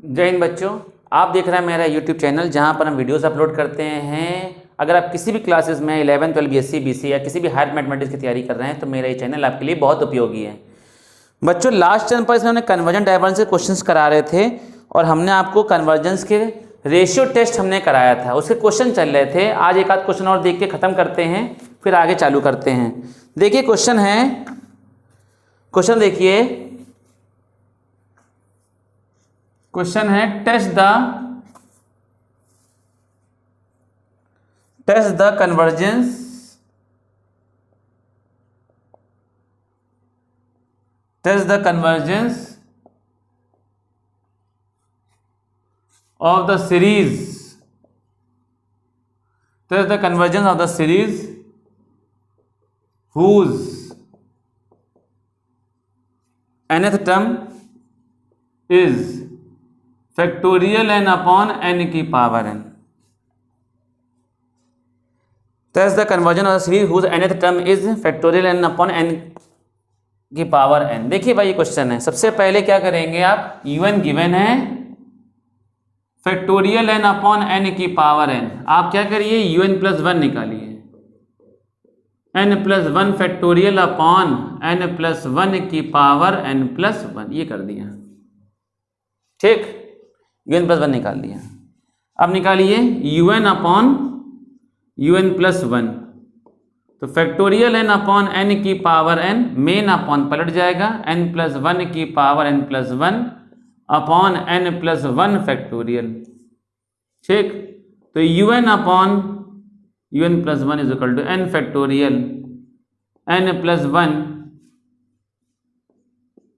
जय हिंद बच्चों, आप देख रहे हैं मेरा यूट्यूब चैनल जहां पर हम वीडियोस अपलोड करते हैं। अगर आप किसी भी क्लासेस में 11 12 BSc BC या किसी भी हायर मैथमेटिक्स की तैयारी कर रहे हैं तो मेरा ये चैनल आपके लिए बहुत उपयोगी है। बच्चों, लास्ट चैनल पर इसमें हमने कन्वर्जन डायवर्जेंस के क्वेश्चंस करा रहे थे और हमने आपको कन्वर्जेंस के रेशियो टेस्ट हमने कराया था, उसके क्वेश्चन चल रहे थे। आज एक आध क्वेश्चन और देख के ख़त्म करते हैं, फिर आगे चालू करते हैं। देखिए क्वेश्चन है, क्वेश्चन देखिए, क्वेश्चन है test the convergence of the series whose nth term is factorial n upon n की power n। Test the conversion of the series whose nth term is factorial n upon n की power n। देखिए भाई, ये question है। सबसे पहले क्या करेंगे आप, un गिवन है, फैक्टोरियल n अपॉन n की पावर n। आप क्या करिए, un प्लस 1 निकालिए, n plus 1 factorial upon n plus 1 की पावर n प्लस 1, ये कर दिया। ठीक, un प्लस 1 निकाल दिया। अब निकालिए un अपॉन un प्लस 1, तो फैक्टोरियल n अपॉन n की पावर n, मेन अपॉन पलट जाएगा, n प्लस 1 की power n plus 1 upon n plus 1 factorial. ठीक, तो un upon un plus 1 is equal to n factorial n plus 1,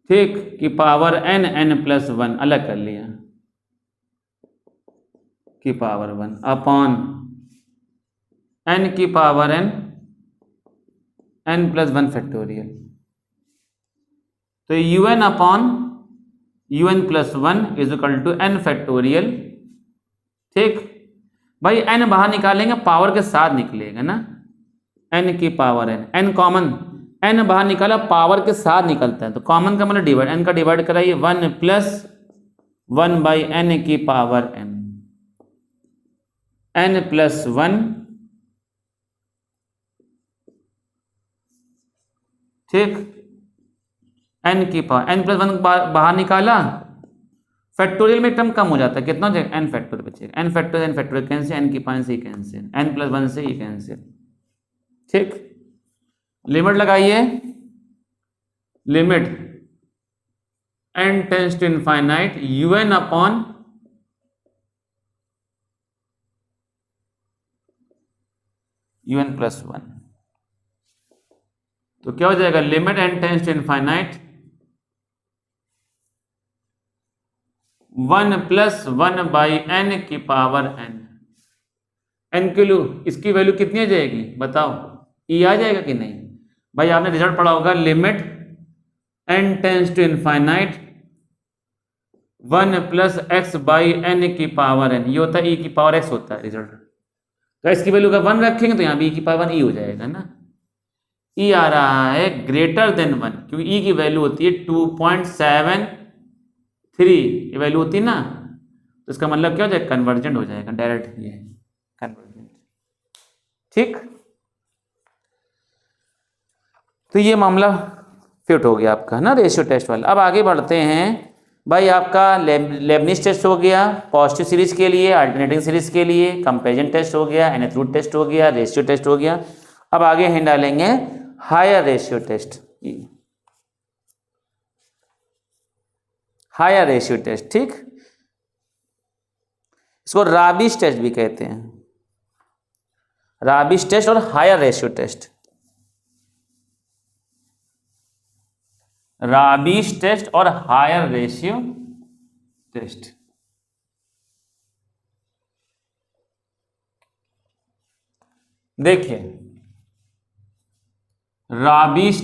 ठीक, की पावर n प्लस 1 अलग कर लिया, की पावर 1 अपॉन n की पावर n प्लस 1 फैक्टोरियल। तो un upon un plus 1 is equal to n factorial. ठीक भाई, n बाहर निकालेंगे, पावर के साथ निकलेगा ना, n की पावर n कॉमन, n बाहर निकाला, पावर के साथ निकलता है, तो कॉमन का मतलब डिवाइड, n का डिवाइड कराइए, 1 प्लस 1 बाई n की पावर n प्लस 1, ठीक, n की पावर n प्लस 1 बाहर निकाला, फैक्टोरियल में टर्म कम हो जाता है, कितना हो जाएगा, n फैक्टोरियल बचेगा, n फैक्टोरियल कैंसिल, n की पावर से कैंसिल, n प्लस 1 से ये कैंसिल। ठीक, लिमिट लगाइए, limit n tends to infinite un upon un plus 1, तो क्या हो जाएगा, limit n tends to infinite 1 plus 1 by n की पावर n के लिए इसकी वैल्यू कितनी आ जाएगी बताओ, e आ जाएगा कि नहीं भाई। आपने रिजल्ट पढ़ा होगा, limit n tends to infinite 1 plus x by n की पावर n, ये होता है e की पावर x होता है रिजल्ट। तो इसकी वैल्यू का 1 रखेंगे तो यहाँ भी e की पावर e हो जाएगा ना, e आ रहा है ग्रेटर देन 1, क्योंकि e की वैल्यू होती है 2.73, ये वैल्यू होती है ना, तो इसका मतलब क्या हो जाएगा, कन्वर्जेंट हो जाएगा डायरेक्ट, ये कन्वर्जेंट। ठीक, तो ये मामला फिट हो गया आपका ना, रेशियो टेस्ट वाला। अब आगे बढ़ते हैं भाई, आपका लेबनिज टेस्ट हो गया पॉजिटिव सीरीज के लिए, अल्टरनेटिंग सीरीज के लिए, कंपैरिजन टेस्ट हो गया, nth रूट टेस्ट हो गया, रेशियो टेस्ट हो गया। अब आगे हम डालेंगे higher ratio test, higher ratio test. ठीक, इसको राबिश टेस्ट भी कहते हैं, राबिश टेस्ट और higher ratio test, Raabe's test और हायर रेशियो टेस्ट। देखिए, राबिश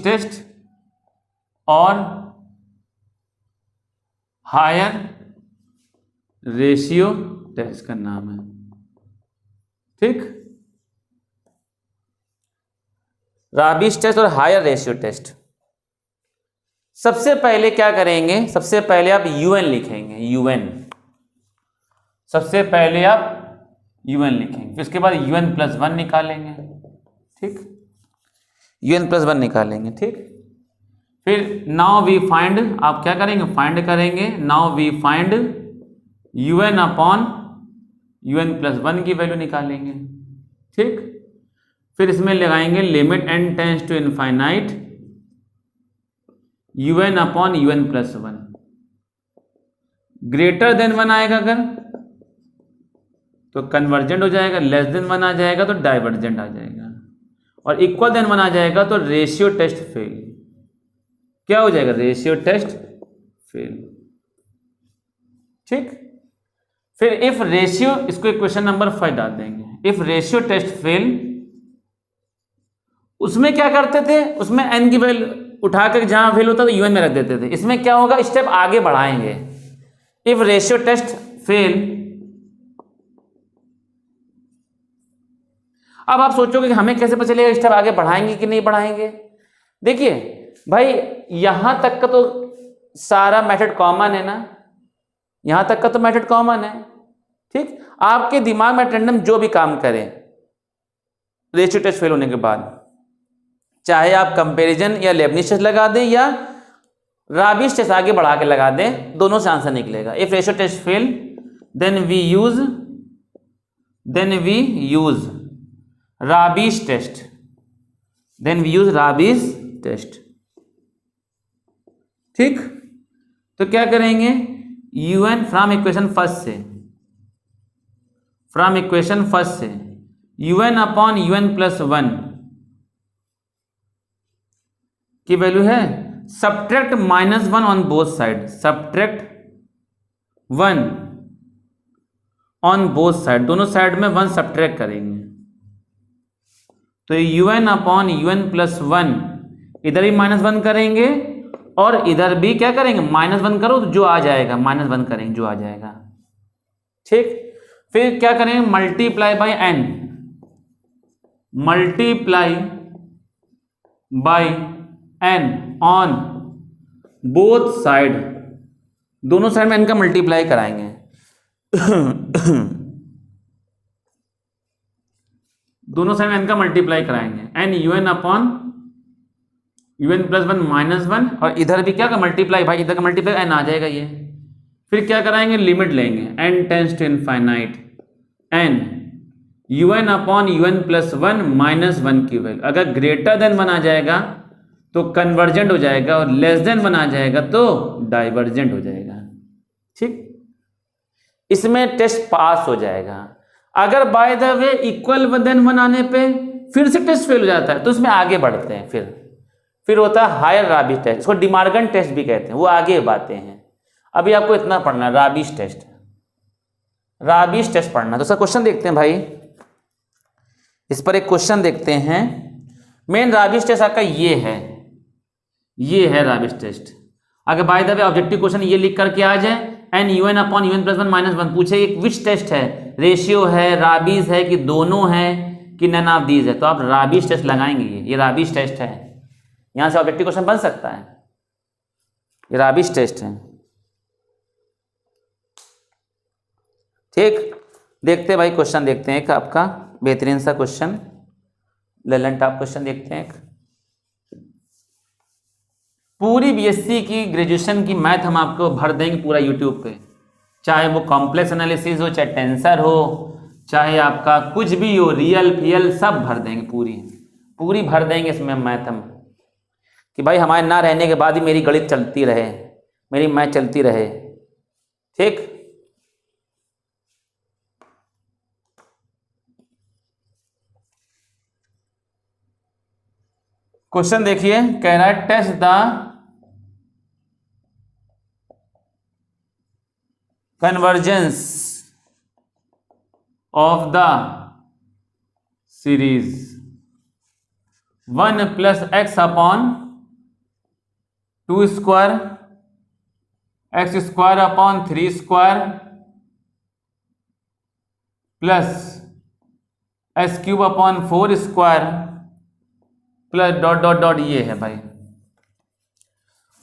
टेस्ट और हायर रेशियो टेस्ट का नाम है। ठीक, राबिश टेस्ट और हायर रेशियो टेस्ट। सबसे पहले क्या करेंगे, सबसे पहले आप un लिखेंगे, un, सबसे पहले आप un लिखेंगे, फिर उसके बाद un+1 निकालेंगे, ठीक, un+1 निकालेंगे, ठीक। फिर नाउ वी फाइंड, आप क्या करेंगे, फाइंड करेंगे, नाउ वी फाइंड un+1 की वैल्यू निकालेंगे, ठीक। फिर इसमें लगाएंगे limit n tends to infinite un+1 greater than 1 आएगा अगर तो कन्वर्जेंट हो जाएगा, लेस देन 1 आ जाएगा तो डाइवर्जेंट आ जाएगा, और इक्वल देन 1 आ जाएगा तो रेशियो टेस्ट फेल। क्या हो जाएगा, रेशियो टेस्ट फेल, ठीक। फिर इफ रेशियो, इसको इक्वेशन नंबर 5 डाल देंगे, इफ रेशियो टेस्ट फेल, उसमें क्या करते थे, उसमें n की वैल्यू उठाकर जहां फेल होता तो un में रख देते थे। इसमें क्या होगा, स्टेप आगे बढ़ाएंगे, इफ रेशियो टेस्ट फेल। अब आप सोचोगे कि हमें कैसे पता चलेगा स्टेप आगे बढ़ाएंगे कि नहीं बढ़ाएंगे। देखिए भाई, यहां तक का तो सारा मेथड कॉमन है ना, यहां तक का तो मेथड कॉमन है, ठीक। आपके दिमाग में टेंडम जो भी काम करे रेशियो टेस्ट फेल होने के बाद, चाहे आप कंपैरिजन या लेबनिज टेस्ट लगा दें या राबिस टेस्ट आगे बढ़ा के लगा दें, दोनों से आंसर निकलेगा। If ratio test fail then we use Raabe's test, test, ठीक। तो क्या करेंगे, un फ्रॉम इक्वेशन फर्स्ट से un+1 की वैल्यू है, subtract -1 on both side, subtract 1 on both side, दोनों साइड में 1 सब्ट्रैक्ट करेंगे, तो un+1 इधर भी -1 करेंगे और इधर भी क्या करेंगे, -1 करो तो जो आ जाएगा, -1 करेंगे जो आ जाएगा, ठीक। फिर क्या करेंगे, multiply by n, multiply by n on both side, दोनों साइड में n का मल्टीप्लाई कराएंगे दोनों साइड में n का मल्टीप्लाई कराएंगे, n un+1 -1, और इधर भी क्या का मल्टीप्लाई, भाई इधर का मल्टीप्लाई n आ जाएगा ये। फिर क्या कराएंगे, लिमिट लेंगे, n tends to infinite n un+1 -1 की वैल्यू अगर ग्रेटर देन 1 आ जाएगा तो कन्वर्जेंट हो जाएगा, और लेस देन 1 आ जाएगा तो डाइवर्जेंट हो जाएगा, ठीक। इसमें टेस्ट पास हो जाएगा। अगर by the way equal then 1 आने पे फिर से टेस्ट फेल हो जाता है तो उसमें आगे बढ़ते हैं, फिर होता है हायर राबिस टेस्ट, इसको डिमार्गन टेस्ट भी कहते हैं, वो आगे बातें हैं। अभी आपको इतना पढ़ना है, राबिस टेस्ट पढ़ना। तो सर क्वेश्चन देखते हैं भाई, इस पर एक क्वेश्चन देखते हैं। मेन राबिस टेस्ट आपका ये है राबिस टेस्ट। अगर by the way objective question ये लिख करके आ जाए, n un+1 -1 पूछे एक विच टेस्ट है, रेशियो है, राबिस है कि दोनों है कि नन ऑफ दीज है, तो आप राबिस टेस्ट लगाएंगे, ये राबिस टेस्ट है, यहां से ऑब्जेक्टिव क्वेश्चन बन सकता है, ये राबिस टेस्ट है, ठीक। देखते भाई क्वेश्चन देखते हैं एक आपका बेहतरीन सा क्वेश्चन, ललन टॉप क्वेश्चन देखते हैं। पूरी बीएससी की ग्रेजुएशन की मैथ हम आपको भर देंगे पूरा यूट्यूब पे, चाहे वो कॉम्प्लेक्स एनालिसिस हो, चाहे टेंसर हो, चाहे आपका कुछ भी हो, रियल फियल सब भर देंगे, पूरी भर देंगे इसमें मैथ हम, कि भाई हमारे ना रहने के बाद भी मेरी गणित चलती रहे, मेरी मैथ चलती रहे, ठीक। क्वेश्चन देखिए, कह रहा है test the convergence of the series 1 + x/2² x²/3² plus s³ /4² plus ... ये है भाई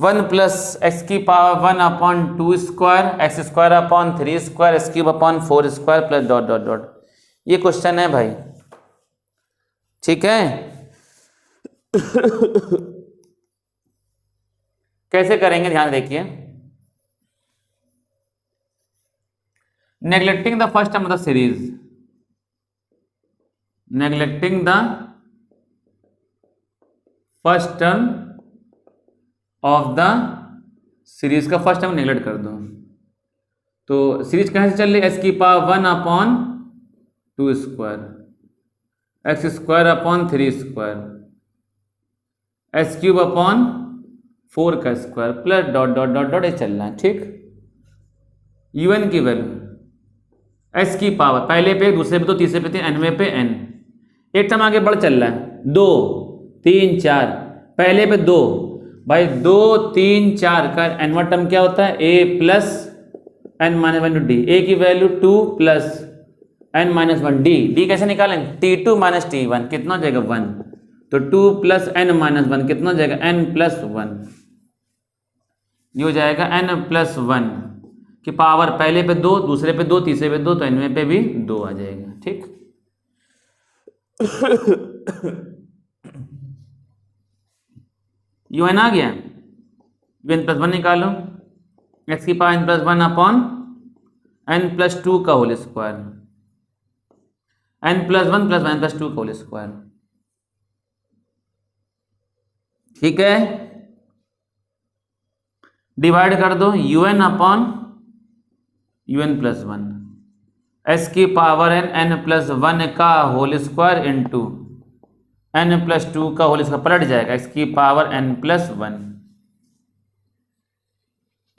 1 प्लस एक्स की power 1 upon 2 square X square upon 3 square X cube upon 4 square plus dot dot dot. ये क्वेश्चन है भाई, ठीक है। कैसे करेंगे ध्यान देखिए। Neglecting the first term of the series, neglecting the first term of the series का फर्स्ट टर्म नेग्लेक्ट कर दो। तो सीरीज कहां से चल रही है, एस की power 1 upon 2 square X square upon 3 square X cube upon 4 का square plus dot dot dot dot ये चल रहा है, ठीक। un की वैल्यू एस की पावर पहले पे दूसरे पे तो तीसरे पे 3 nवें पे n, एक टर्म आगे बढ़ चल रहा है 2 3 4, पहले पे 2 भाई 2 3 4 का nवां टर्म क्या होता है a plus n minus 1 D, a की value 2 plus n minus 1 D, D कैसे निकालेंगे t2 माइनस t1 कितना हो जाएगा 1, तो 2 प्लस n माइनस 1 कितना हो जाएगा n प्लस 1, ये हो जाएगा n प्लस 1 की पावर पहले पे 2 दूसरे पे 2 तीसरे पे 2 तो nवें पे भी 2 आ जाएगा, ठीक। un आ गया, un प्लस 1 निकालो, x की power n plus 1 upon n plus 2 का whole square, n plus 1 plus 1 plus 2 का होल स्क्वायर, ठीक है। डिवाइड कर दो un upon un plus 1 s की पावर n प्लस 1 का whole square into n plus 2 का होल स्क्वायर पलट जाएगा x की पावर n प्लस 1,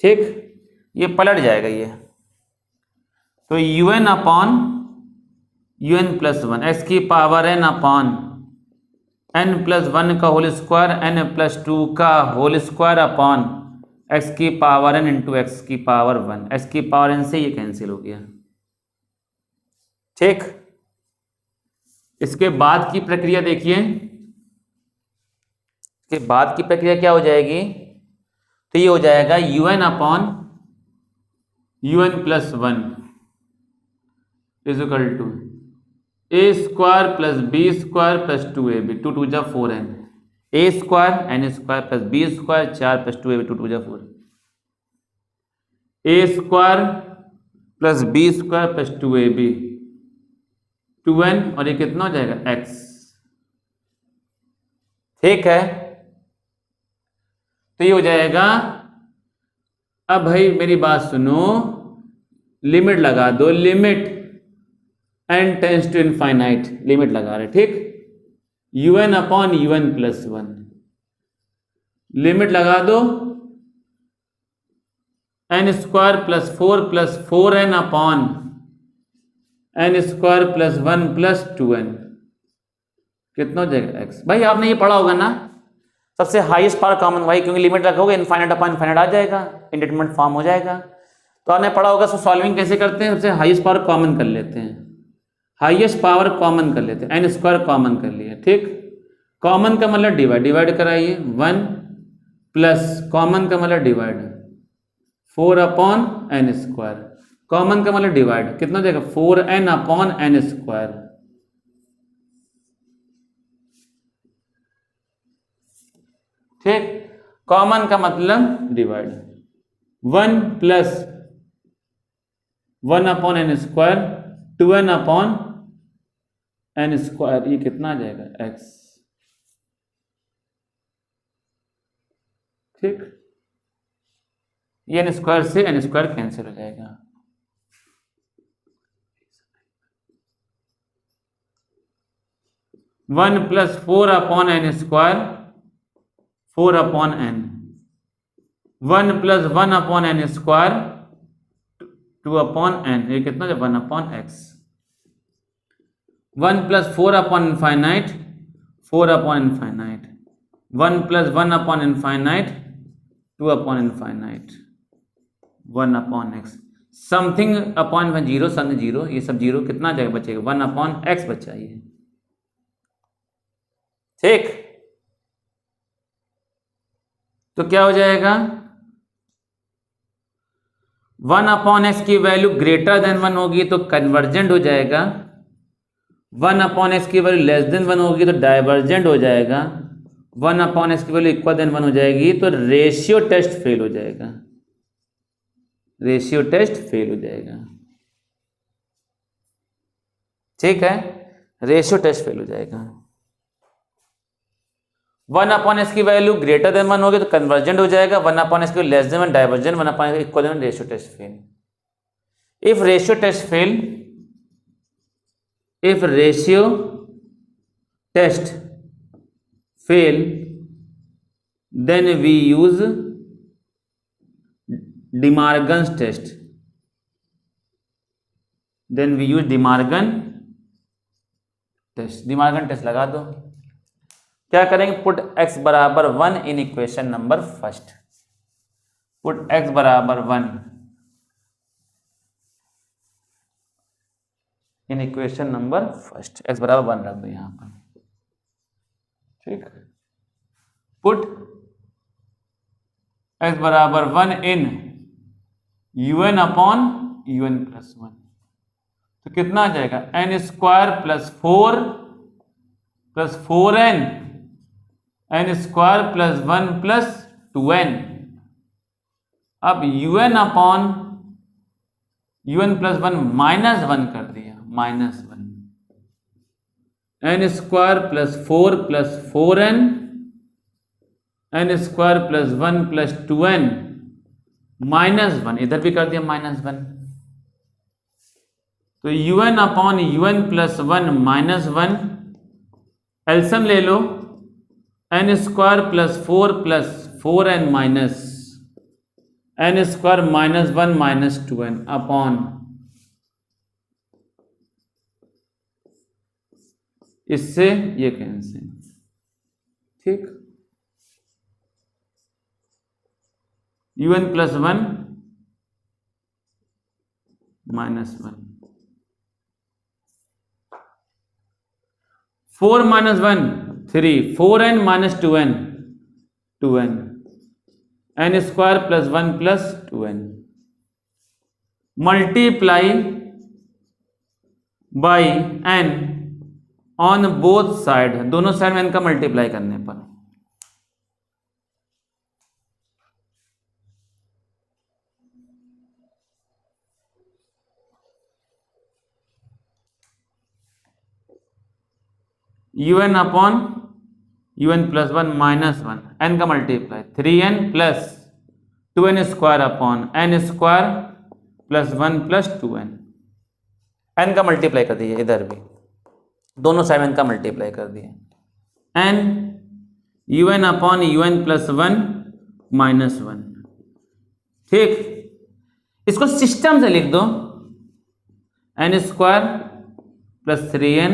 ठीक, ये पलट जाएगा ये। तो un upon un plus 1 x की power n upon n plus 1 का होल स्क्वायर n प्लस 2 का होल स्क्वायर अपॉन x की पावर n इंटू एक्स की पावर 1, x की पावर n से ये कैंसिल हो गया, ठीक। इसके बाद की प्रक्रिया देखिए, इसके बाद की प्रक्रिया क्या हो जाएगी, तो ये हो जाएगा un upon un plus 1 is equal to a square plus b square plus 2ab, 2 2 जा 4n, a square n square plus b square 4 plus 2ab 2 2 जा 4, a square plus b square plus 2ab 2n और ये कितना हो जाएगा x, ठीक है। तो ये हो जाएगा, अब भाई मेरी बात सुनो, लिमिट लगा दो, limit n tends to infinite, limit लगा रहे, ठीक। un upon un plus 1 limit लगा दो n square plus 4n upon n square plus 1 plus 2n कितना हो जाएगा x। भाई आपने ये पढ़ा होगा ना, सबसे हाईएस्ट पावर कॉमन भाई, क्योंकि लिमिट रखोगे इनफाइनाइट अपॉन इनफाइनाइट आ जाएगा, इंडेटरमिनेट फॉर्म हो जाएगा। तो आपने पढ़ा होगा, सो सॉल्विंग कैसे करते हैं, सबसे हाईएस्ट पावर कॉमन कर लेते हैं, हाईएस्ट पावर कॉमन कर लेते हैं, n स्क्वायर कॉमन कर लिया, ठीक। कॉमन का मतलब डिवाइड, डिवाइड कराइए 1 प्लस कॉमन का मतलब divide 4 upon n square, common का मतलब डिवाइड कितना हो जाएगा 4n अपॉन n स्क्वायर, ठीक। कॉमन का मतलब divide 1 plus 1 upon n square 2n upon n square, ये कितना आ जाएगा x, ठीक। ये n स्क्वायर से n स्क्वायर कैंसिल हो जाएगा, 1 plus 4 upon n square 4 upon n, 1 plus 1 upon n square 2 upon n, ये कितना है 1 upon x, 1 plus 4 upon infinite 4 upon infinite, 1 plus 1 upon infinite 2 upon infinite 1 upon x, something upon 0 something 0, ये सब 0 कितना जाएगा बचेगा 1 अपॉन x बचा ये, ठीक। तो क्या हो जाएगा, 1/x की वैल्यू ग्रेटर देन 1 होगी तो कन्वर्जेंट हो जाएगा, 1/x की वैल्यू लेस देन 1 होगी तो डाइवर्जेंट हो जाएगा, 1/x की वैल्यू इक्वल देन 1 हो जाएगी तो रेशियो टेस्ट फेल हो जाएगा, रेशियो टेस्ट फेल हो जाएगा। ठीक है, रेशियो टेस्ट फेल हो जाएगा। 1/x की वैल्यू ग्रेटर देन 1 होगी तो कन्वर्जेंट हो जाएगा, 1/x की value less than 1 divergent, 1/x equal than ratio test fail. If ratio test fail, if ratio test fail, then we use De Morgan's test, then we use De Morgan test। De Morgan test लगा दो। क्या करेंगे, put x बराबर 1 in equation number first, put x बराबर 1 in equation number first, x बराबर 1 रख दो यहां पर। ठीक, पुट x बराबर 1 इन un अपॉन un प्लस 1, तो कितना आ जाएगा, n square plus 4 plus 4n, n square plus 1 plus 2n। अब un upon un plus 1 minus 1 कर दिया, minus 1, n square plus 4 plus 4n, n square plus 1 plus 2n minus 1, इधर भी कर दिया माइनस 1, तो un upon un plus 1 minus 1, एल्सियम ले लो, n square plus 4 plus 4n minus n square minus 1 minus 2n upon, इससे ये कैंसिल। ठीक, un plus 1 minus 1, 4 minus 1 3, 4n minus 2n 2n, n square plus 1 plus 2n, multiply by n on both side, दोनों side में n का multiply करने पर, un upon un plus 1 minus 1, n का multiply 3n plus 2n square upon n square plus 1 plus 2n, n का multiply कर दिया, इधर भी दोनों साइड n का मल्टीप्लाई कर दिया, n un upon un plus 1 minus 1। ठीक, इसको सिस्टम से लिख दो, n square plus 3n,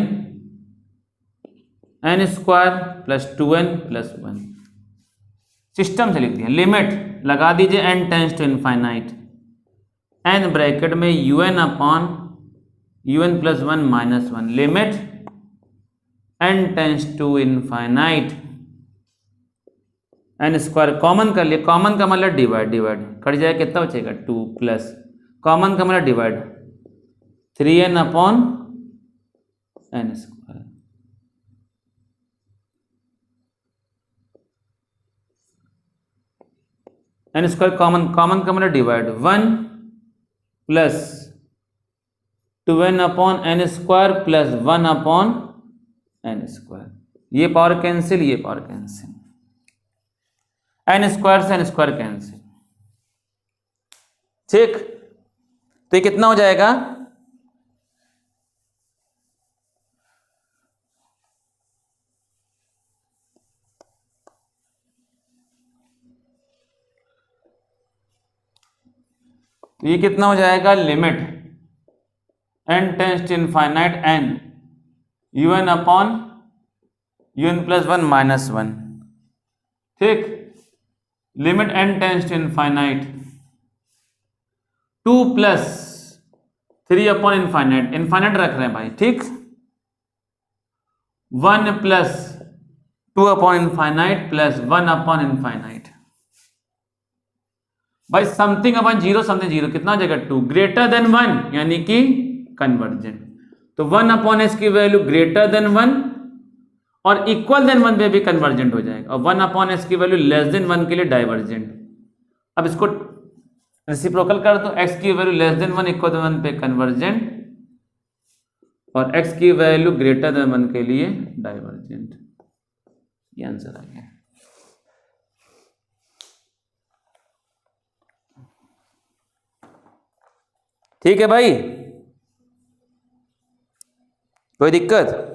n square plus 2n plus 1, system से लिख दिया। लिमिट लगा दीजिए n tends to infinite, n bracket में un upon un plus 1 minus 1, limit n tends to infinite, n square common कर लिया, कॉमन का मतलब डिवाइड, डिवाइड कट जाए, कितना बचेगा 2 प्लस कॉमन का मतलब divide, 3n upon n square, n square common, common का मतलब divide, 1 plus 2n upon n square plus 1 upon n square, ये पावर कैंसिल, ये पावर कैंसिल, n स्क्वायर से n स्क्वायर कैंसिल। ठीक, तो ये कितना हो जाएगा, तो ये कितना हो जाएगा, limit n tends to infinite n un upon un plus 1 minus 1। ठीक, limit n tends to infinite 2 plus 3 upon infinite, infinite रख रहे हैं भाई। ठीक, 1 plus 2 upon infinite plus 1 upon infinite, भाई something upon zero something zero कितना हो जाएगा 2 ग्रेटर देन 1 यानी कि कन्वर्जेंट। तो 1 अपॉन एस की वैल्यू ग्रेटर देन 1 और इक्वल देन 1 पे भी कन्वर्जेंट हो जाएगा और 1 अपॉन एस की वैल्यू लेस देन 1 के लिए डाइवर्जेंट। अब इसको रेसिप्रोकल कर दो, x की value less than 1 equal then 1 पे कन्वर्जेंट और x की वैल्यू ग्रेटर देन 1 के लिए डाइवर्जेंट। ये आंसर आ गया। ठीक है भाई, कोई दिक्कत?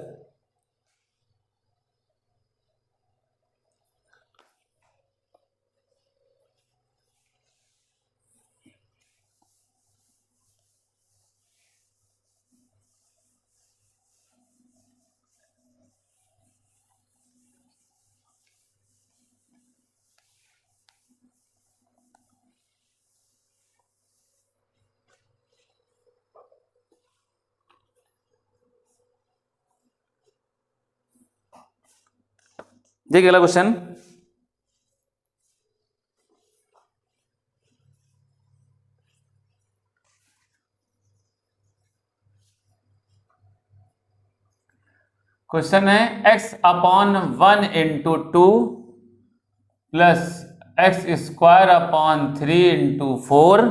देखिए अगला क्वेश्चन, क्वेश्चन है x upon 1 into 2 plus x square upon 3 into 4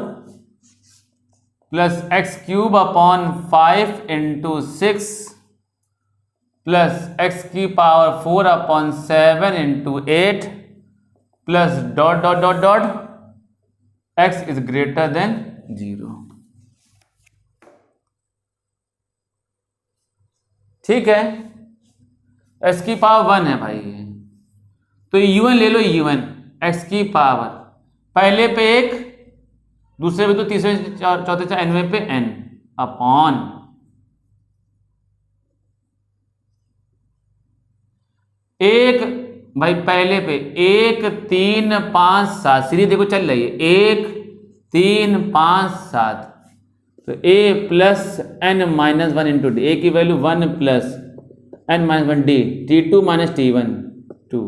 plus x cube upon 5 into 6 plus x की power 4 upon 7 into 8 plus dot dot dot dot x is greater than 0। ठीक है, एक्स की पावर 1 है भाई, तो u1 ले लो, u1 x की power पहले पे 1, दूसरे पे 2, तीसरे चौथे से nवें पे n अपॉन एक भाई पहले पे 1 3 5 7 सीरीज देखो चल रही है 1 3 5 7, तो a plus n minus 1 into D, A की value 1 plus n minus 1 D, t2 minus t1 2,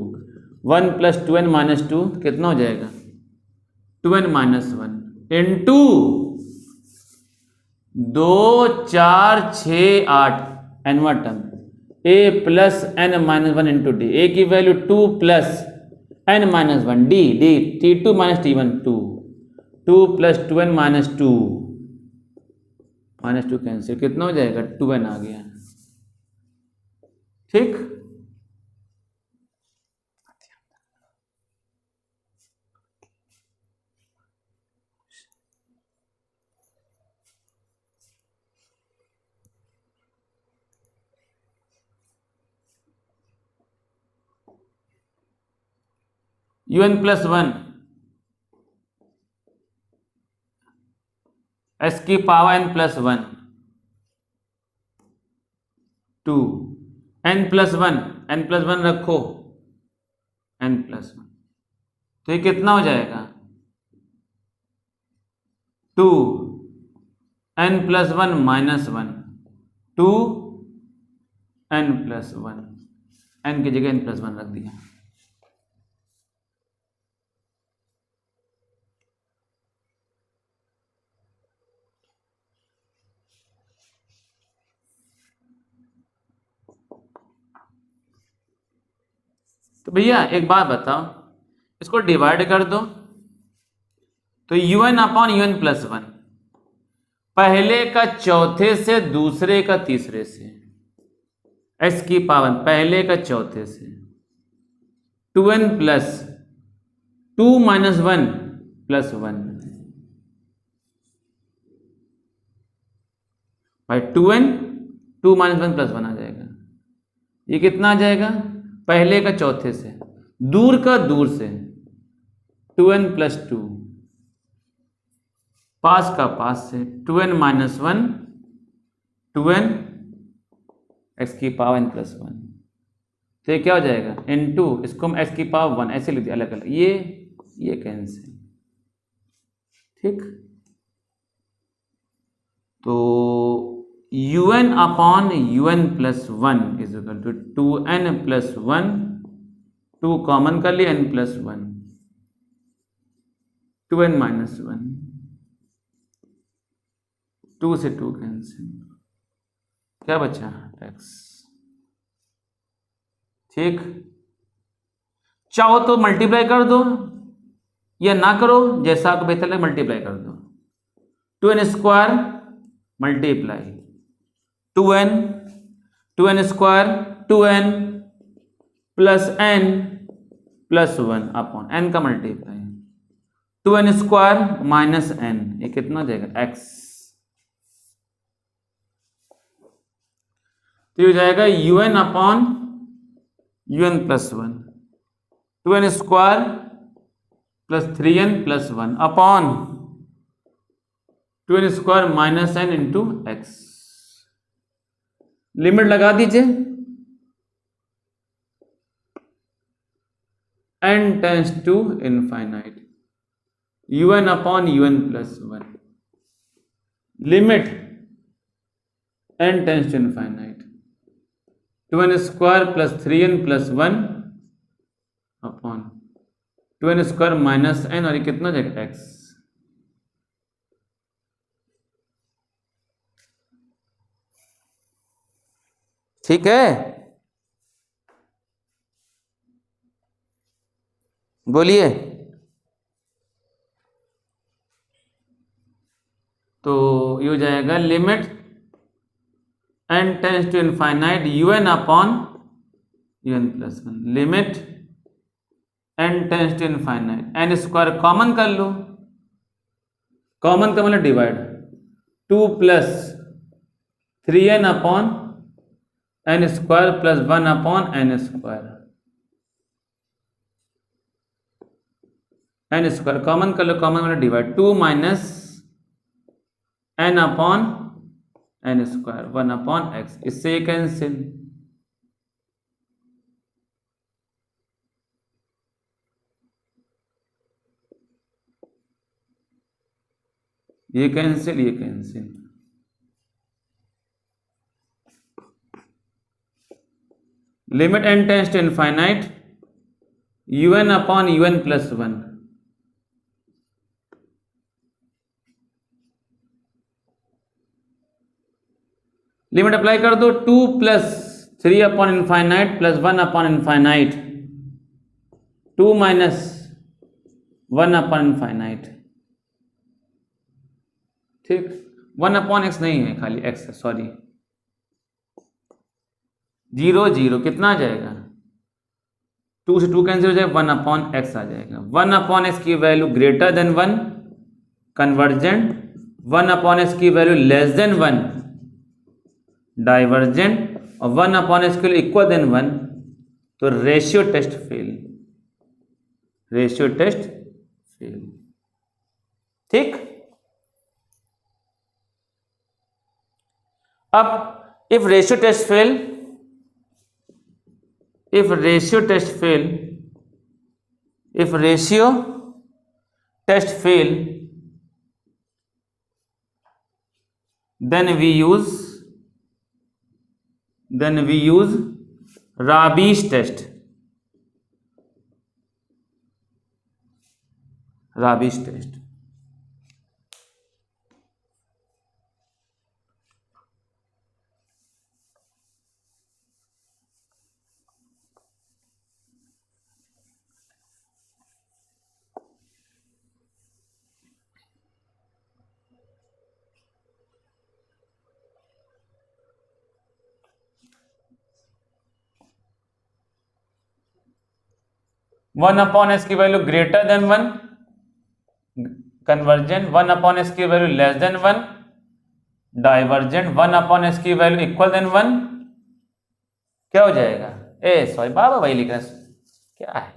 1 plus 2n minus 2 कितना हो जाएगा 2n माइनस 1 इंटू 2 4 6 8 एनवा term a plus n minus 1 into D, A की value 2 plus n minus 1 D, D t2 minus t1 2, 2 plus 2n minus 2 minus 2 cancel, कितना हो जाएगा 2n आ गया। ठीक, un प्लस 1 एस की power n plus 1 2 n plus 1 रखो n plus 1, तो ये कितना हो जाएगा 2 n plus 1 minus 1 2 n plus 1, n की जगह n प्लस 1 रख दिया। तो भैया एक बात बताओ, इसको डिवाइड कर दो, तो un अपॉन un प्लस 1 पहले का चौथे से दूसरे का तीसरे से, x की पावर पहले का चौथे से 2n प्लस 2 माइनस 1 प्लस 1 भाई 2n 2 माइनस 1 प्लस 1 आ जाएगा। ये कितना आ जाएगा पहले का चौथे से, दूर का दूर से 2n प्लस 2, पास का पास से 2n माइनस 1 2n x की पावर n प्लस 1, तो ये क्या हो जाएगा इनटू, इसको हम x की पावर 1 ऐसे लिख दिया अलग अलग, ये कैंसिल। ठीक, तो un upon un plus 1 is equal to 2n plus 1, 2 common कर लिया n plus 1, 2n minus one, 2 से 2 कैंसिल, क्या बचा x। ठीक, चाहो तो मल्टीप्लाई कर दो या ना करो, जैसा आपको बेहतर लगे मल्टीप्लाई कर दो। 2n square multiply 2n, 2n square 2n plus n plus 1 upon n का multiply 2n square minus n, ये कितना हो जाएगा x। तो ये हो जाएगा un upon un plus 1, 2n square plus 3n plus 1 upon 2n square minus n into X. Limit लगा दीजिए, n tends to infinite un upon un plus 1, limit n tends to infinite 2n square plus 3n plus 1 upon 2n square minus n, और ये कितना हो जाएगा x। ठीक है, बोलिए। तो ये हो जाएगा limit n tends to infinite un upon un plus 1, limit n tends to infinite, n square common कर लो, कॉमन का मतलब divide 2 plus 3n upon n square plus 1 upon n square, n square common कर लो, common मतलब divide 2 minus n upon n square 1 upon x, इससे ये cancel, ये कैंसिल, ये cancel. Limit n tends to infinite un upon un plus 1, limit apply कर दो 2 plus 3 upon infinite plus 1 upon infinite, 2 minus 1 upon infinite. ठीक, 1 upon x नहीं है, खाली x है, सॉरी, 0 0 कितना आ जाएगा, 2 से 2 कैंसिल हो जाएगा, 1 अपॉन एक्स आ जाएगा। 1 अपॉन एक्स की value greater than 1 convergent, 1 upon x की वैल्यू लेस देन 1 डाइवर्जेंट, और 1 अपॉन एक्स की वैल्यू इक्वल देन 1, तो ratio test fail, ratio test fail. ठीक, अब if ratio test fail, if ratio test fail, if ratio test fail, then we use Rabi's test, Rabi's test। One upon S की value greater than 1 convergent, 1 upon S की value less than 1 divergent, 1 upon S की value equal then 1, क्या हो जाएगा, sorry बाबा वही लिख रहा है, क्या है,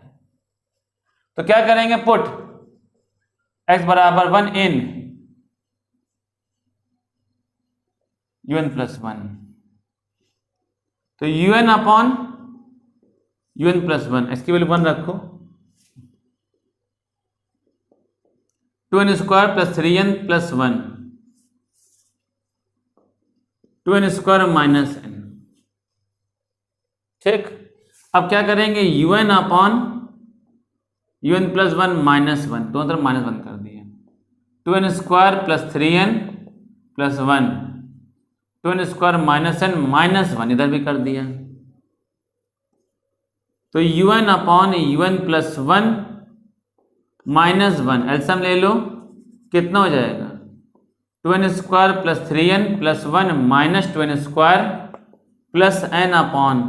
तो क्या करेंगे, पुट x बराबर 1 इन un प्लस 1, तो un अपॉन un प्लस 1, इसकी वैल्यू 1 रखो, 2n square plus 3n plus 1, 2n square minus n। ठीक, अब क्या करेंगे, un upon un plus 1 minus 1, दोनों तरफ माइनस 1 कर दिया, 2n square plus 3n plus 1, 2n square minus n minus 1 इधर भी कर दिया। तो un upon un plus 1 minus 1 LCM ले लो, कितना हो जाएगा 2n square plus 3n plus 1 minus 2n square plus n upon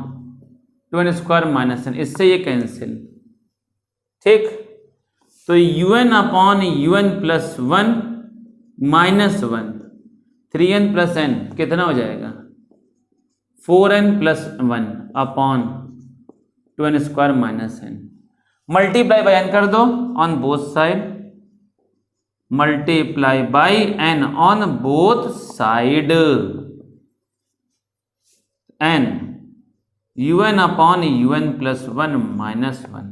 2n square minus n, इससे ये कैंसिल। ठीक, तो un upon un plus 1 minus 1, 3n plus n कितना हो जाएगा 4n plus 1 upon 2n square minus n। Multiply by n कर दो on both side, multiply by n on both side, n un upon un plus 1 minus 1,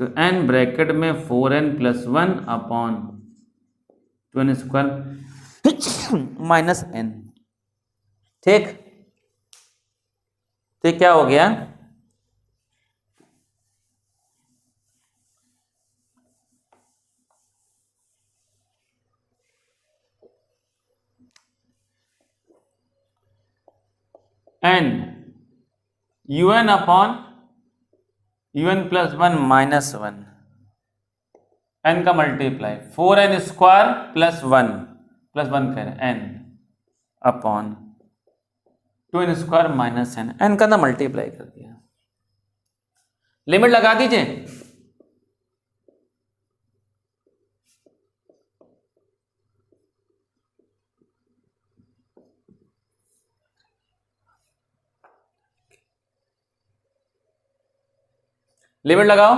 तो n bracket में 4n plus 1 upon 2n square minus n। ठीक, तो क्या हो गया n un upon un plus 1 minus 1, n का multiply 4n square plus 1 कह रहे n upon 2n square minus n का ना मल्टीप्लाई कर दिया। लिमिट लगा दीजिए, लिमिट लगाओ,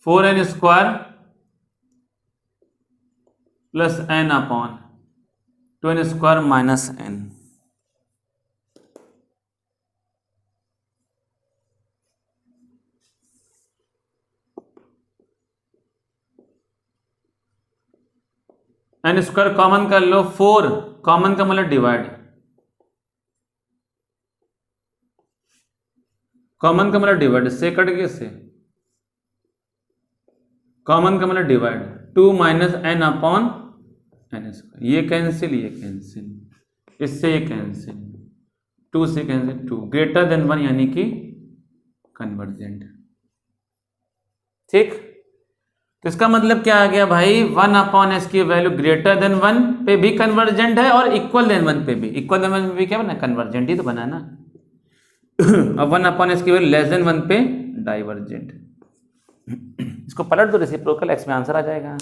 four n square plus n upon 2n square minus n, n square common कर लो, 4 कॉमन का मतलब डिवाइड, कॉमन का मतलब डिवाइड, से कट गए से, कॉमन का मतलब divide, 2 minus n upon n square, ये कैंसिल, ये कैंसिल, इससे ये कैंसिल, 2 से कैंसिल, 2 ग्रेटर देन 1 यानी कि कन्वर्जेंट। ठीक, तो इसका मतलब क्या आ गया भाई, 1 अपॉन एस की वैल्यू ग्रेटर देन 1 पे भी कन्वर्जेंट है और इक्वल देन 1 पे भी, इक्वल देन 1 पे भी क्या बना, कन्वर्जेंट ही तो बना ना। अब 1 अपॉन एस की वैल्यू लेस देन 1 पे डाइवर्जेंट। इसको पलट दो रेसिप्रोकल, एक्स में आंसर आ जाएगा।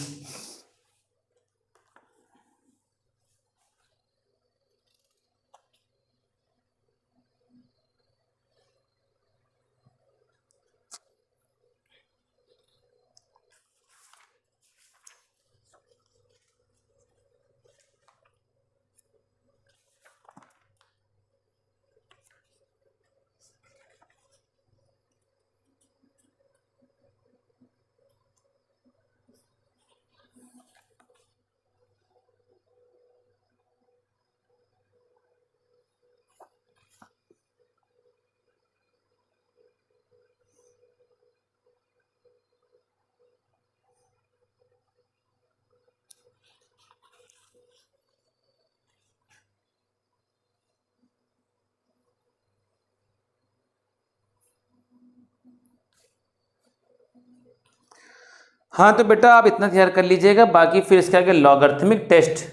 हाँ तो बेटा आप इतना तैयार कर लीजिएगा, बाकी फिर इसके आगे लॉगरिथमिक टेस्ट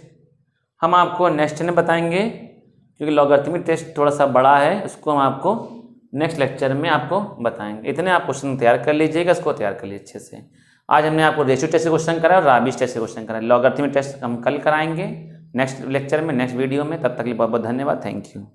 हम आपको नेक्स्ट में बताएंगे, क्योंकि लॉगरिथमिक टेस्ट थोड़ा सा बड़ा है, उसको हम आपको नेक्स्ट लेक्चर में आपको बताएंगे। इतने आप क्वेश्चन तैयार कर लीजिएगा, इसको तैयार कर लीजिए अच्छे से। आज हमने आपको रेशियो टेस्ट से क्वेश्चन कराया और राबिस टेस्ट से क्वेश्चन कराया, लॉगरिथमिक टेस्ट हम कल कराएंगे नेक्स्ट लेक्चर में, नेक्स्ट वीडियो में। तब तक के लिए बहुत बहुत धन्यवाद, थैंक यू।